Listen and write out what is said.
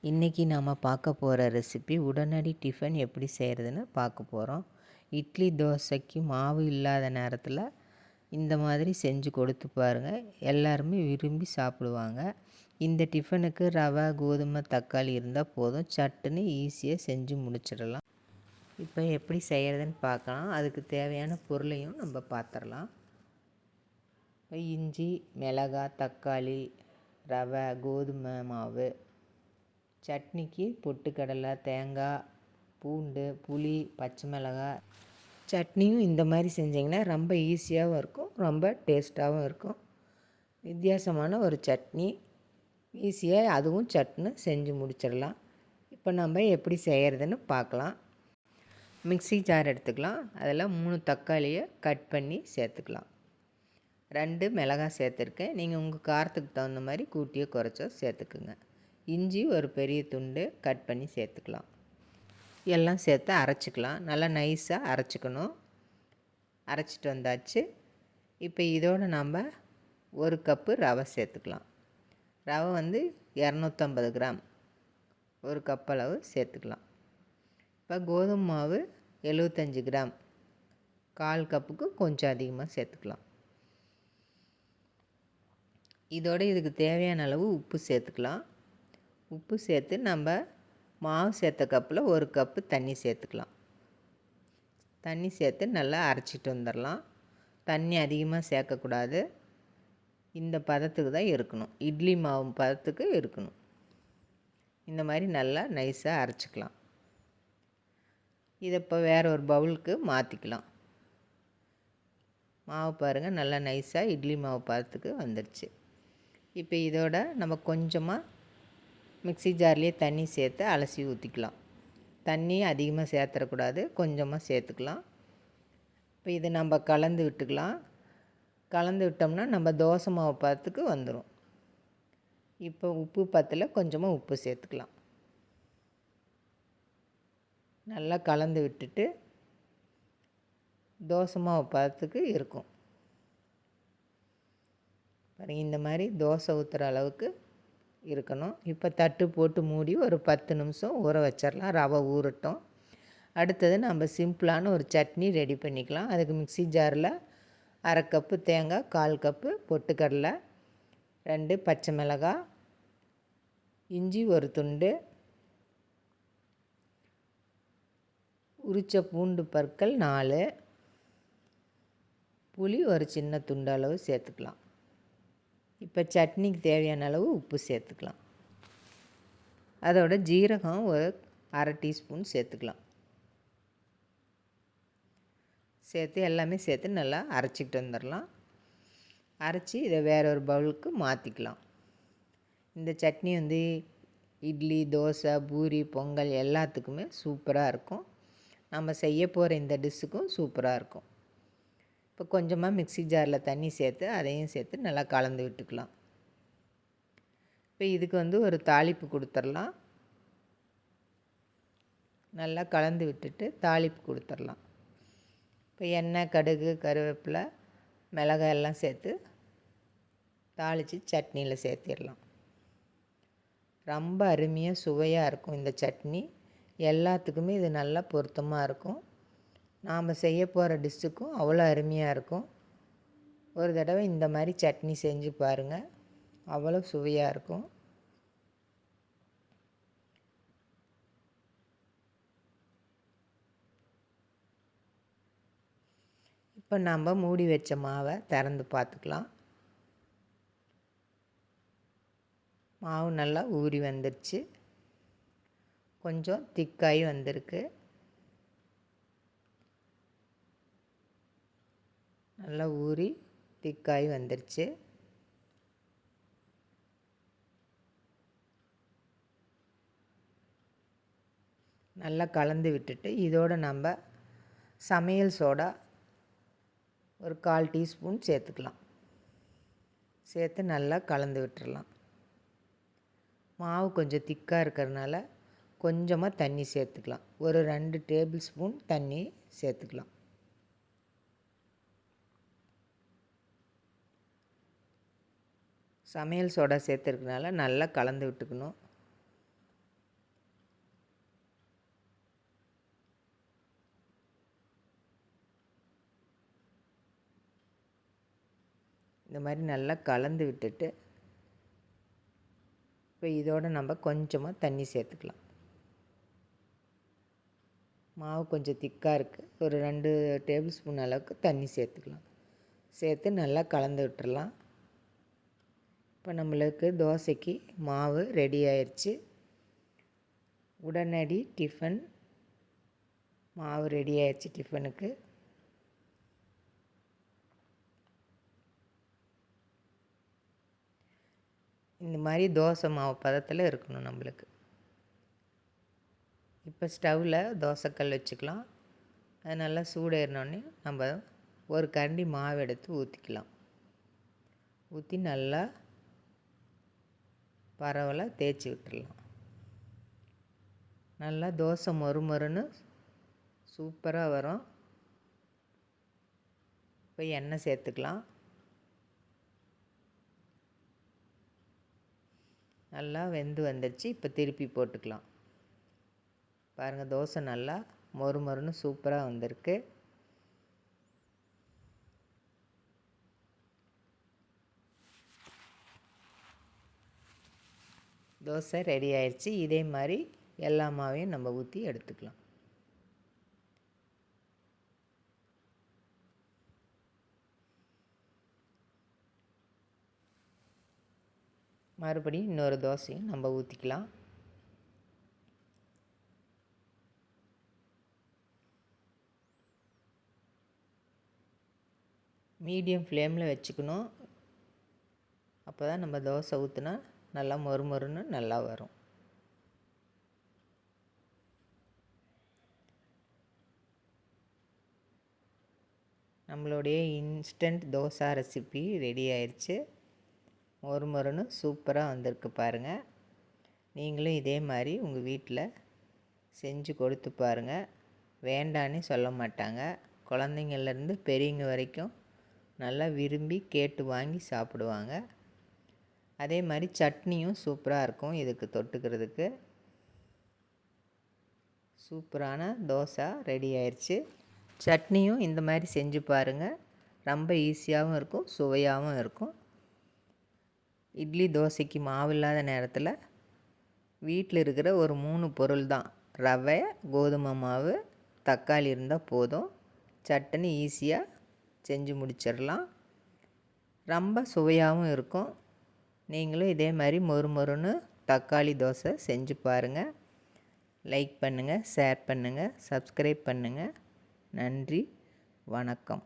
இன்றைக்கி நாம் பார்க்க போகிற ரெசிபி உடனடி டிஃபன் எப்படி செய்கிறதுன்னு பார்க்க போகிறோம். இட்லி தோசைக்கு மாவு இல்லாத நேரத்தில் இந்த மாதிரி செஞ்சு கொடுத்து பாருங்கள், எல்லாருமே விரும்பி சாப்பிடுவாங்க. இந்த டிஃபனுக்கு ரவை, கோதுமை, தக்காளி இருந்தால் போதும், சட்டுன்னு ஈஸியாக செஞ்சு முடிச்சிடலாம். இப்போ எப்படி செய்கிறதுன்னு பார்க்கலாம். அதுக்கு தேவையான பொருளையும் நம்ம பார்த்துடலாம். இஞ்சி, மிளகாய், தக்காளி, ரவை, கோதுமை மாவு, சட்னிக்கு பொட்டுக்கடலை, தேங்காய், பூண்டு, புளி, பச்சை மிளகாய். சட்னியும் இந்த மாதிரி செஞ்சிங்கன்னா ரொம்ப ஈஸியாகவும் இருக்கும், ரொம்ப டேஸ்ட்டாகவும் இருக்கும். வித்தியாசமான ஒரு சட்னி, ஈஸியாக அதுவும் சட்னி செஞ்சு முடிச்சிடலாம். இப்போ நம்ம எப்படி செய்கிறதுன்னு பார்க்கலாம். மிக்ஸி ஜார் எடுத்துக்கலாம். அதில் 3 தக்காளியை கட் பண்ணி சேர்த்துக்கலாம். 2 மிளகாய் சேர்த்துருக்கேன். நீங்கள் உங்கள் காரத்துக்கு தகுந்த மாதிரி கூட்டியோ குறைச்சோ சேர்த்துக்குங்க. இஞ்சி ஒரு பெரிய துண்டு கட் பண்ணி சேர்த்துக்கலாம். எல்லாம் சேர்த்து அரைச்சிக்கலாம். நல்லா நைஸாக அரைச்சிக்கணும். அரைச்சிட்டு வந்தாச்சு. இப்போ இதோடு நம்ம 1 கப்பு ரவை சேர்த்துக்கலாம். ரவை வந்து 250 கிராம், 1 கப் அளவு சேர்த்துக்கலாம். இப்போ கோதுமை மாவு 75 கிராம், 1/4 கப்புக்கு கொஞ்சம் அதிகமாக சேர்த்துக்கலாம். இதோடு இதுக்கு தேவையான அளவு உப்பு சேர்த்துக்கலாம். உப்பு சேர்த்து நம்ம மாவு சேர்த்த கப்பில் 1 கப்பு தண்ணி சேர்த்துக்கலாம். தண்ணி சேர்த்து நல்லா அரைச்சிட்டு வந்துடலாம். தண்ணி அதிகமாக சேர்க்கக்கூடாது. இந்த பதத்துக்கு தான் இருக்கணும், இட்லி மாவு பதத்துக்கு இருக்கணும். இந்த மாதிரி நல்லா நைஸாக அரைச்சிக்கலாம். இதை இப்போ வேறு ஒரு பவுலுக்கு மாற்றிக்கலாம். மாவு பாருங்கள், நல்லா நைஸாக இட்லி மாவு பதத்துக்கு வந்துடுச்சு. இப்போ இதோட நம்ம கொஞ்சமாக மிக்ஸி ஜார்லேயே தண்ணி சேர்த்து அலசி ஊற்றிக்கலாம். தண்ணி அதிகமாக சேர்த்துடக்கூடாது, கொஞ்சமாக சேர்த்துக்கலாம். இப்போ இதை நம்ம கலந்து விட்டுக்கலாம். கலந்து விட்டோம்னா நம்ம தோசை மாவு பதத்துக்கு வந்துடும். இப்போ உப்பு பத்தல, கொஞ்சமாக உப்பு சேர்த்துக்கலாம். நல்லா கலந்து விட்டுட்டு தோசை மாவு பதத்துக்கு இருக்கும். பாருங்கள், இந்த மாதிரி தோசை ஊற்றுற அளவுக்கு இருக்கணும். இப்போ தட்டு போட்டு மூடி ஒரு 10 நிமிஷம் ஊற வச்சிடலாம். ரவை ஊறட்டும். அடுத்தது நம்ம சிம்பிளான ஒரு சட்னி ரெடி பண்ணிக்கலாம். அதுக்கு மிக்ஸி ஜாரில் 1/2 கப்பு தேங்காய், 1/4 கப்பு பொட்டுக்கடலை, 2 பச்சை மிளகாய், இஞ்சி ஒரு துண்டு, உரித்த பூண்டு பற்கள் 4, புளி ஒரு சின்ன துண்டு அளவு சேர்த்துக்கலாம். இப்போ சட்னிக்கு தேவையான அளவு உப்பு சேர்த்துக்கலாம். அதோட ஜீரகம் ஒரு 1/2 டீஸ்பூன் சேர்த்துக்கலாம். சேர்த்து எல்லாமே சேர்த்து நல்லா அரைச்சிக்கிட்டு வந்துடலாம். அரைச்சி இதை வேற ஒரு பவுலுக்கு மாற்றிக்கலாம். இந்த சட்னி வந்து இட்லி, தோசை, பூரி, பொங்கல் எல்லாத்துக்குமே சூப்பராக இருக்கும். நம்ம செய்ய போகிற இந்த டிஷ்ஷுக்கும் சூப்பராக இருக்கும். இப்போ கொஞ்சமாக மிக்ஸி ஜாரில் தண்ணி சேர்த்து அதையும் சேர்த்து நல்லா கலந்து விட்டுக்கலாம். இப்போ இதுக்கு வந்து ஒரு தாளிப்பு கொடுத்துடலாம். நல்லா கலந்து விட்டுட்டு தாளிப்பு கொடுத்துடலாம். இப்போ எண்ணெய், கடுகு, கருவேப்பிலை, மிளகாய் எல்லாம் சேர்த்து தாளித்து சட்னியில் சேர்த்திடலாம். ரொம்ப அருமையாக சுவையாக இருக்கும் இந்த சட்னி. எல்லாத்துக்குமே இது நல்லா பொருத்தமாக இருக்கும். நாம் செய்ய போகிற டிஷ்ஷுக்கும் அவ்வளோ அருமையாக இருக்கும். ஒரு தடவை இந்த மாதிரி சட்னி செஞ்சு பாருங்கள், அவ்வளோ சுவையாக இருக்கும். இப்போ நம்ம மூடி வச்ச மாவை திறந்து பார்த்துக்கலாம். மாவு நல்லா ஊறி வந்துடுச்சு. கொஞ்சம் திக்காகி வந்திருக்கு. நல்லா ஊறி திக்காகி வந்துடுச்சு. நல்லா கலந்து விட்டுட்டு இதோடு நம்ம சமையல் சோடா ஒரு 1/4 டீஸ்பூன் சேர்த்துக்கலாம். சேர்த்து நல்லா கலந்து விட்டுடலாம். மாவு கொஞ்சம் திக்காக இருக்கிறதுனால கொஞ்சமாக தண்ணி சேர்த்துக்கலாம். ஒரு 2 டேபிள் ஸ்பூன் தண்ணி சேர்த்துக்கலாம். சமையல் சோடா சேர்த்துருக்கனால நல்லா கலந்து விட்டுக்கணும். இந்த மாதிரி நல்லா கலந்து விட்டுட்டு இப்போ இதோடு நம்ம கொஞ்சமாக தண்ணி சேர்த்துக்கலாம். மாவு கொஞ்சம் திக்காக இருக்குது, ஒரு 2 டேபிள் ஸ்பூன் அளவுக்கு தண்ணி சேர்த்துக்கலாம். சேர்த்து நல்லா கலந்து விட்டுறலாம். இப்போ நம்மளுக்கு தோசைக்கு மாவு ரெடி ஆயிடுச்சு. உடனடி டிஃபன் மாவு ரெடி ஆயிடுச்சு டிஃபனுக்கு. இந்த மாதிரி தோசை மாவு பதத்தில் இருக்கணும் நம்மளுக்கு. இப்போ ஸ்டவ்வில் தோசைக்கல் வச்சுக்கலாம். அது நல்லா சூடேறினோடனே நம்ம ஒரு கரண்டி மாவு எடுத்து ஊற்றிக்கலாம். ஊற்றி நல்லா பரவலாக தேய்ச்சி விட்டுடலாம். நல்லா தோசை மொறுமொறுன்னு சூப்பராக வரும். இப்போ எண்ணெய் சேர்த்துக்கலாம். நல்லா வெந்து வந்துடுச்சு. இப்போ திருப்பி போட்டுக்கலாம். பாருங்கள், தோசை நல்லா மொறுமொறுன்னு சூப்பராக வந்திருக்கு. தோசை ரெடி ஆயிடுச்சு. இதே மாதிரி எல்லா மாவையும் நம்ம ஊற்றி எடுத்துக்கலாம். மறுபடியும் இன்னொரு தோசையும் நம்ம ஊற்றிக்கலாம். மீடியம் ஃப்ளேமில் வச்சுக்கணும். அப்போ தான் நம்ம தோசை ஊற்றினா நல்லா மொறுமொறுன்னு நல்லா வரும். நம்மளுடைய இன்ஸ்டன்ட் தோசை ரெசிபி ரெடி ஆயிடுச்சு. மொறுமொறுன்னு சூப்பராக வந்திருக்கு பாருங்கள். நீங்களும் இதே மாதிரி உங்கள் வீட்டில் செஞ்சு கொடுத்து பாருங்கள். வேண்டான்னு சொல்ல மாட்டாங்க. குழந்தைங்கள்லேருந்து பெரியவங்க வரைக்கும் நல்லா விரும்பி கேட்டு வாங்கி சாப்பிடுவாங்க. அதே மாதிரி சட்னியும் சூப்பராக இருக்கும் இதுக்கு தொட்டுக்கிறதுக்கு. சூப்பரான தோசை ரெடி ஆயிடுச்சு. சட்னியும் இந்த மாதிரி செஞ்சு பாருங்கள். ரொம்ப ஈஸியாகவும் இருக்கும், சுவையாகவும் இருக்கும். இட்லி தோசைக்கு மாவு இல்லாத நேரத்தில் வீட்டில் இருக்கிற ஒரு 3 பொருள் தான். ரவை, கோதுமை மாவு, தக்காளி இருந்தால் போதும். சட்னி ஈஸியாக செஞ்சு முடிச்சிடலாம். ரொம்ப சுவையாகவும் இருக்கும். நீங்களும் இதே மாதிரி மொறுமொறுன்னு தக்காளி தோசை செஞ்சு பாருங்கள். லைக் பண்ணுங்கள், ஷேர் பண்ணுங்கள், சப்ஸ்கிரைப் பண்ணுங்கள். நன்றி, வணக்கம்.